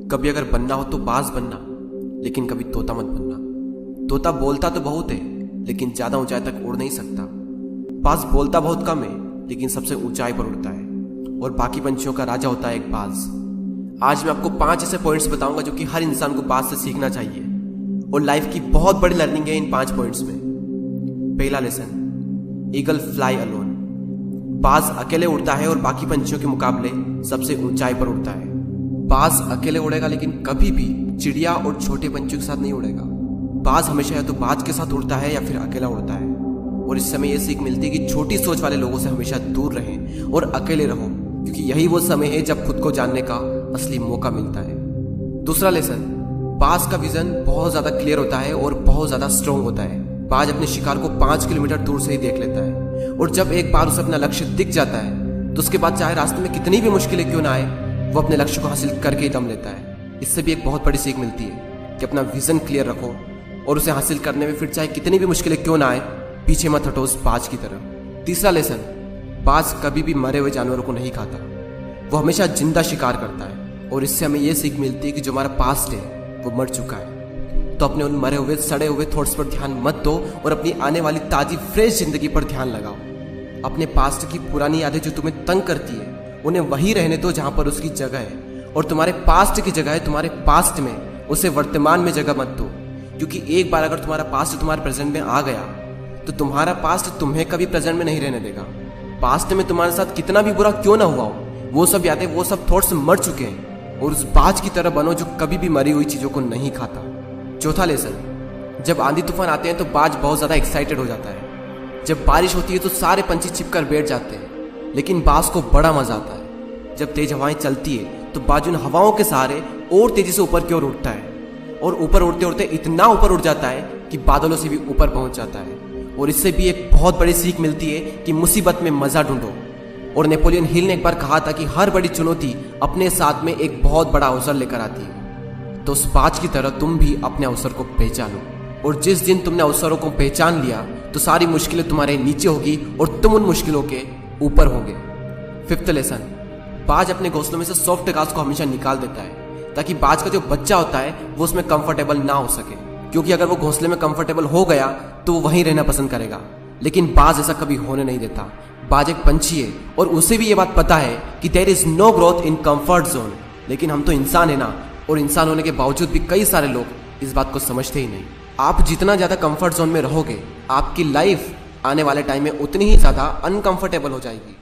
कभी अगर बनना हो तो बाज बनना, लेकिन कभी तोता मत बनना। तोता बोलता तो बहुत है, लेकिन ज्यादा ऊंचाई तक उड़ नहीं सकता। बाज बोलता बहुत कम है, लेकिन सबसे ऊंचाई पर उड़ता है, और बाकी पंछियों का राजा होता है एक बाज। आज मैं आपको 5 ऐसे पॉइंट्स बताऊंगा जो कि हर इंसान को बाज से सीखना चाहिए, और लाइफ की बहुत बड़ी लर्निंग है इन 5 पॉइंट्स में। पहला लेसन, ईगल फ्लाई अलोन। बाज अकेले उड़ता है और बाकी पंछियों के मुकाबले सबसे ऊंचाई पर उड़ता है। बाज अकेले उड़ेगा, लेकिन कभी भी चिड़िया और छोटे पंछियों के साथ नहीं उड़ेगा। बाज हमेशा या तो बाज के साथ उड़ता है या फिर अकेला उड़ता है, और इस समय यह सीख मिलती है कि छोटी सोच वाले लोगों से हमेशा दूर रहें और अकेले रहो, क्योंकि यही वो समय है जब खुद को जानने का असली मौका मिलता है। दूसरा लेसन, बाज का विजन बहुत ज्यादा क्लियर होता है और बहुत ज्यादा स्ट्रॉन्ग होता है। बाज अपने शिकार को 5 किलोमीटर दूर से ही देख लेता है, और जब एक बार उसे अपना लक्ष्य दिख जाता है तो उसके बाद चाहे रास्ते में कितनी भी मुश्किलें क्यों ना आए, वो अपने लक्ष्य को हासिल करके ही दम लेता है। इससे भी एक बहुत बड़ी सीख मिलती है कि अपना विजन क्लियर रखो और उसे हासिल करने में फिर चाहे कितनी भी मुश्किलें क्यों ना आए, पीछे मत हटो उस बाज की तरफ। तीसरा लेसन, बाज कभी भी मरे हुए जानवरों को नहीं खाता, वो हमेशा जिंदा शिकार करता है, और इससे हमें यह सीख मिलती है कि जो हमारा पास्ट है वो मर चुका है, तो अपने उन मरे हुए सड़े हुए थॉट्स पर ध्यान मत दो और अपनी आने वाली ताजी फ्रेश जिंदगी पर ध्यान लगाओ। अपने पास्ट की पुरानी यादें जो तुम्हें तंग करती है उन्हें वहीं रहने दो जहां पर उसकी जगह है, और तुम्हारे पास्ट की जगह है तुम्हारे पास्ट में, उसे वर्तमान में जगह मत दो। क्योंकि एक बार अगर तुम्हारा पास्ट तुम्हारे प्रेजेंट में आ गया तो तुम्हारा पास्ट तुम्हें कभी प्रेजेंट में नहीं रहने देगा। पास्ट में तुम्हारे साथ कितना भी बुरा क्यों ना हुआ हो, वो सब यादें, वो सब थॉट्स मर चुके हैं, और उस बाज की तरह बनो जो कभी भी मरी हुई चीजों को नहीं खाता। चौथा लेसन, जब आंधी तूफान आते हैं तो बाज बहुत ज्यादा एक्साइटेड हो जाता है। जब बारिश होती है तो सारे पंछी छिपकर बैठ जाते हैं, लेकिन बाज को बड़ा मजा आता है। जब तेज हवाएं चलती है तो बाज उन हवाओं के सहारे और तेजी से ऊपर की ओर उठता है, और ऊपर उड़ते उड़ते इतना ऊपर उड़ जाता है कि बादलों से भी ऊपर पहुंच जाता है। और इससे भी एक बहुत बड़ी सीख मिलती है कि मुसीबत में मजा ढूंढो। और नेपोलियन हिल ने एक बार कहा था कि हर बड़ी चुनौती अपने साथ में एक बहुत बड़ा अवसर लेकर आती है। तो उस बाज की तरह तुम भी अपने अवसर को पहचानो, और जिस दिन तुमने अवसरों को पहचान लिया तो सारी मुश्किलें तुम्हारे नीचे होगी और तुम उन मुश्किलों के ऊपर होगे। फिफ्थ लेसन, बाज अपने घोंसलों में से सॉफ्ट घास को हमेशा निकाल देता है, ताकि बाज का जो बच्चा होता है वो उसमें कंफर्टेबल ना हो सके, क्योंकि अगर वो घोंसले में कंफर्टेबल हो गया तो वो वहीं रहना पसंद करेगा। लेकिन बाज ऐसा कभी होने नहीं देता। बाज एक पंछी है और उसे भी ये बात पता है कि there is no growth in comfort zone. लेकिन हम तो इंसान है ना, और इंसान होने के बावजूद भी कई सारे लोग इस बात को समझते ही नहीं। आप जितना ज्यादा कंफर्ट जोन में रहोगे, आपकी लाइफ आने वाले टाइम में उतनी ही ज्यादा अनकंफर्टेबल हो जाएगी।